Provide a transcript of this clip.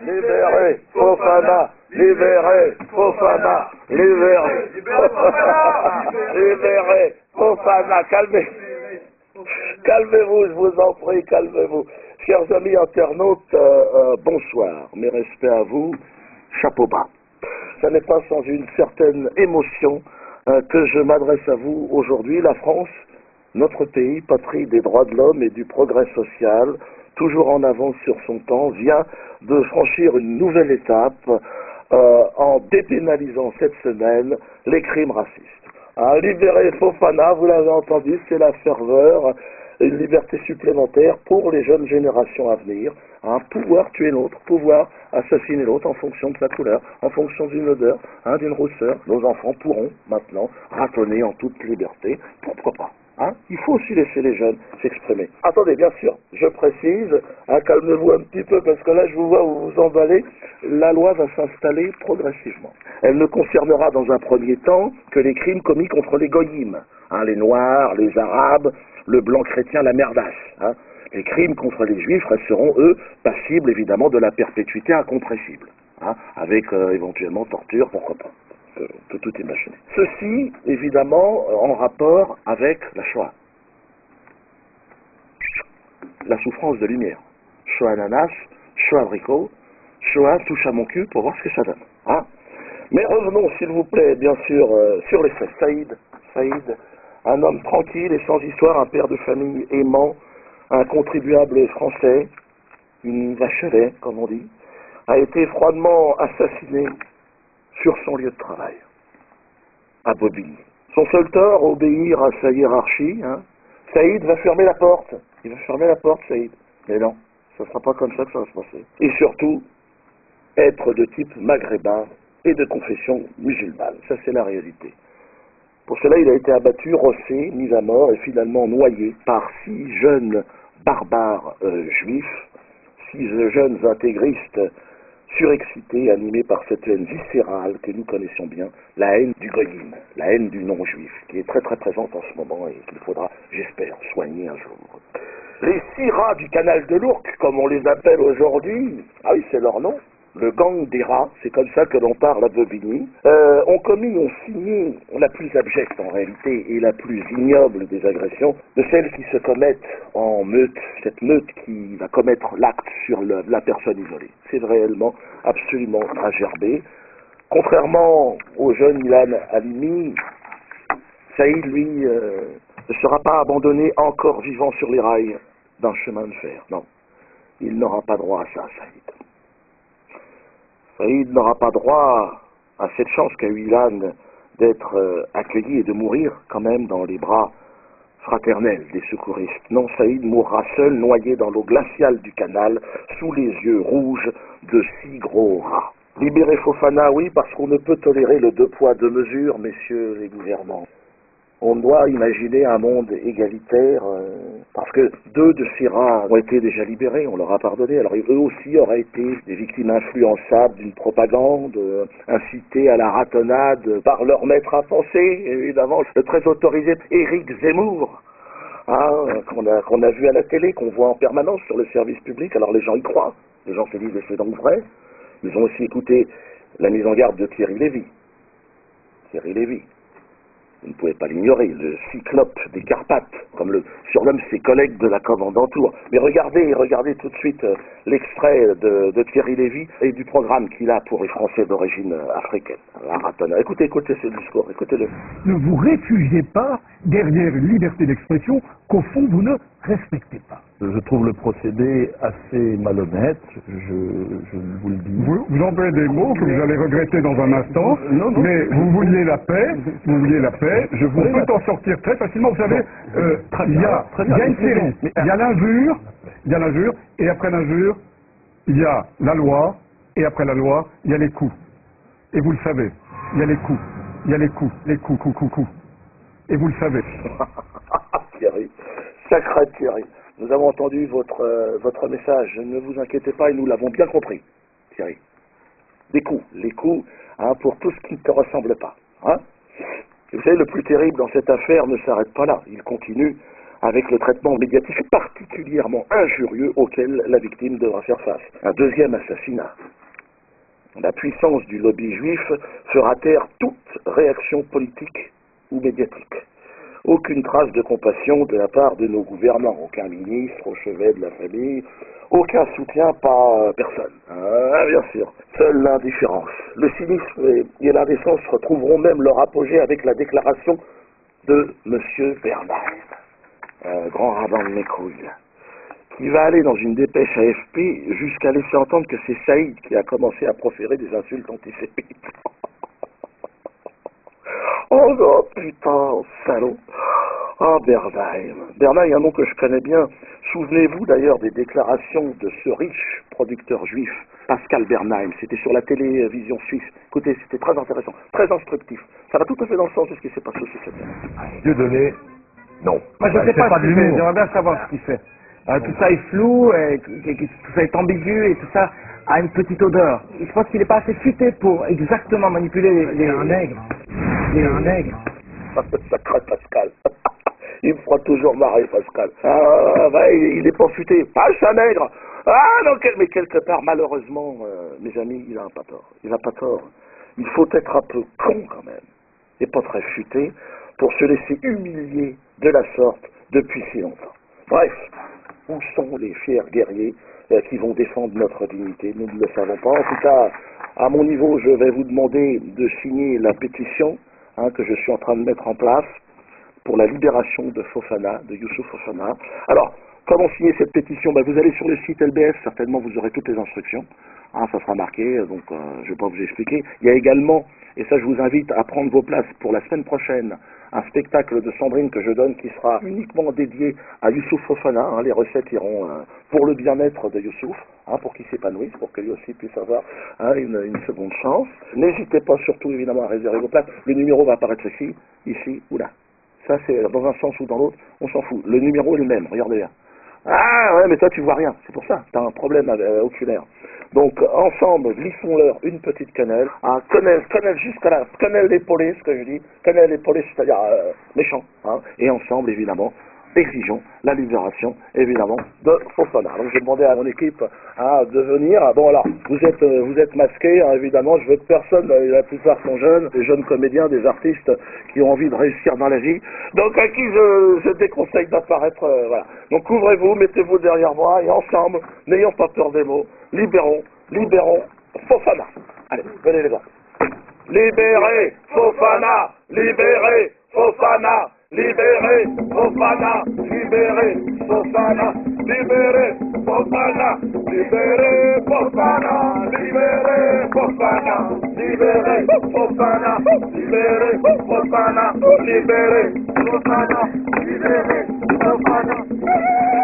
Libérez Fofana, libérez Fofana, libérez Fofana, libérez Fofana, calmez-vous, je vous en prie, calmez-vous. Chers amis internautes, bonsoir, mes respects à vous, chapeau bas. Ce n'est pas sans une certaine émotion que je m'adresse à vous aujourd'hui. La France, notre pays, patrie des droits de l'homme et du progrès social, toujours en avance sur son temps, vient de franchir une nouvelle étape en dépénalisant cette semaine les crimes racistes. Libérer Fofana, vous l'avez entendu, c'est la ferveur, une liberté supplémentaire pour les jeunes générations à venir, pouvoir tuer l'autre, pouvoir assassiner l'autre en fonction de sa couleur, en fonction d'une odeur, d'une rousseur. Nos enfants pourront maintenant ratonner en toute liberté, pourquoi pas. Il faut aussi laisser les jeunes s'exprimer. Attendez, bien sûr, je précise, calmez-vous un petit peu parce que là je vous vois vous vous emballez, la loi va s'installer progressivement. Elle ne concernera dans un premier temps que les crimes commis contre les goyim, les noirs, les arabes, le blanc chrétien, la merdasse. Les crimes contre les juifs resteront, eux, passibles évidemment de la perpétuité incompressible, avec éventuellement torture, pourquoi pas. On peut tout imaginer. Ceci, évidemment, en rapport avec la Shoah. La souffrance de lumière. Shoah ananas, Shoah abricot, Shoah touche à mon cul pour voir ce que ça donne. Mais revenons, s'il vous plaît, bien sûr, sur les faits. Saïd, un homme tranquille et sans histoire, un père de famille aimant, un contribuable français, une vache à lait, comme on dit, a été froidement assassiné sur son lieu de travail, à Bobigny. Son seul tort, obéir à sa hiérarchie. Saïd va fermer la porte. Il va fermer la porte, Saïd. Mais non, ce ne sera pas comme ça que ça va se passer. Et surtout, être de type maghrébin et de confession musulmane. Ça, c'est la réalité. Pour cela, il a été abattu, rossé, mis à mort et finalement noyé par 6 jeunes barbares juifs, 6 jeunes intégristes surexcités, animés par cette haine viscérale que nous connaissons bien, la haine du goyim, la haine du non-juif, qui est très très présente en ce moment et qu'il faudra, j'espère, soigner un jour. Les 6 rats du canal de l'Ourcq, comme on les appelle aujourd'hui, oui, c'est leur nom, le gang des rats, c'est comme ça que l'on parle à Bobigny, ont signé la plus abjecte en réalité et la plus ignoble des agressions, de celles qui se commettent en meute, cette meute qui va commettre l'acte sur la personne isolée. C'est réellement absolument à gerber. Contrairement au jeune Ilan Halimi, Saïd, lui, ne sera pas abandonné encore vivant sur les rails d'un chemin de fer. Non, il n'aura pas droit à ça, Saïd. Saïd n'aura pas droit à cette chance qu'a eu Ilan d'être accueilli et de mourir quand même dans les bras fraternels des secouristes. Non, Saïd mourra seul, noyé dans l'eau glaciale du canal, sous les yeux rouges de 6 gros rats. Libérer Fofana, oui, parce qu'on ne peut tolérer le 2 poids 2 mesures, messieurs les gouvernants. On doit imaginer un monde égalitaire, parce que 2 de ces rats ont été déjà libérés, on leur a pardonné. Alors eux aussi auraient été des victimes influençables d'une propagande, incitées à la ratonnade par leur maître à penser, évidemment, le très autorisé Éric Zemmour, qu'on a vu à la télé, qu'on voit en permanence sur le service public. Alors les gens y croient, les gens se disent c'est donc vrai. Ils ont aussi écouté la mise en garde de Thierry Lévy. Vous ne pouvez pas l'ignorer, le cyclope des Carpates, comme le surnomme ses collègues de la commandanture. Mais regardez tout de suite l'extrait de Thierry Lévy et du programme qu'il a pour les Français d'origine africaine. Écoutez ce discours, écoutez-le. Ne vous réfugiez pas derrière une liberté d'expression qu'au fond vous ne respectez pas. Je trouve le procédé assez malhonnête, je vous le dis. Vous employez des mots que vous allez regretter dans un instant, mais vous vouliez la paix, on peut en sortir très facilement. Vous savez, il y a une série, il y a l'injure, et après l'injure, il y a la loi, et après la loi, il y a les coups. Et vous le savez, il y a les coups. Et vous le savez. Thierry, sacré Thierry. Nous avons entendu votre message, ne vous inquiétez pas et nous l'avons bien compris, Thierry. Les coups, pour tout ce qui ne te ressemble pas. Et vous savez, le plus terrible dans cette affaire ne s'arrête pas là, il continue avec le traitement médiatique particulièrement injurieux auquel la victime devra faire face. Un deuxième assassinat. La puissance du lobby juif fera taire toute réaction politique ou médiatique. Aucune trace de compassion de la part de nos gouvernants, aucun ministre au chevet de la famille, aucun soutien par personne. Bien sûr, seule l'indifférence. Le cynisme et l'indécence retrouveront même leur apogée avec la déclaration de M. Bernheim, grand rabbin de mes couilles, qui va aller dans une dépêche AFP jusqu'à laisser entendre que c'est Saïd qui a commencé à proférer des insultes antisémites. Oh non, putain, salaud. Ah, Bernheim. Bernheim, un nom que je connais bien. Souvenez-vous d'ailleurs des déclarations de ce riche producteur juif, Pascal Bernheim. C'était sur la télévision suisse. Écoutez, c'était très intéressant, très instructif. Ça va tout à fait dans le sens de ce qui s'est passé aussi cette année. Dieudonné, non. Moi, je ne sais pas ce qu'il fait. J'aimerais bien savoir ce qu'il fait. Tout ça est flou, tout ça est ambigu et tout ça a une petite odeur. Je pense qu'il n'est pas assez futé pour exactement manipuler les... un nègre. Il est un nègre. Sacré Pascal. Il me fera toujours marrer, Pascal. Ah, ouais, il n'est pas futé. Ah, c'est un nègre. Ah, non, mais quelque part, malheureusement, mes amis, il n'a pas tort. Il n'a pas tort. Il faut être un peu con, quand même, et pas très futé, pour se laisser humilier de la sorte depuis si longtemps. Bref, où sont les fiers guerriers qui vont défendre notre dignité? Nous ne le savons pas. En tout cas, à mon niveau, je vais vous demander de signer la pétition que je suis en train de mettre en place pour la libération de Fofana, de Youssouf Fofana. Alors, comment signer cette pétition? Vous allez sur le site LBS, certainement vous aurez toutes les instructions. Ça sera marqué, donc je ne vais pas vous expliquer. Il y a également, et ça je vous invite à prendre vos places pour la semaine prochaine, un spectacle de Sandrine que je donne qui sera uniquement dédié à Youssouf Fofana. Les recettes iront pour le bien-être de Youssouf, pour qu'il s'épanouisse, pour que lui aussi puisse avoir une seconde chance. N'hésitez pas surtout évidemment à réserver vos places. Le numéro va apparaître ici ou là. Ça c'est dans un sens ou dans l'autre, on s'en fout. Le numéro est le même, regardez bien. Ah ouais, mais toi tu vois rien, c'est pour ça, tu as un problème oculaire. Donc ensemble, glissons-leur une petite quenelle, quenelle jusqu'à la quenelle d'épaulé, ce que je dis, quenelle d'épaulé, c'est-à-dire méchant, et ensemble évidemment, exigeons la libération évidemment de Fofana. Donc j'ai demandé à mon équipe de venir. Bon alors, vous êtes masqués, évidemment, je veux que personne, la plupart sont jeunes, des jeunes comédiens, des artistes qui ont envie de réussir dans la vie, donc à qui je déconseille d'apparaître, voilà. Donc couvrez-vous, mettez-vous derrière moi, et ensemble, n'ayons pas peur des mots, libérons Fofana. Allez, venez les gars. Libérez Fofana, libérez Fofana, libérez Fofana, libérez Fofana, libérez Fofana, libérez Fofana, libérez Fofana, libérez Fofana, libérez Fofana, libérez Fofana, libérez Fofana.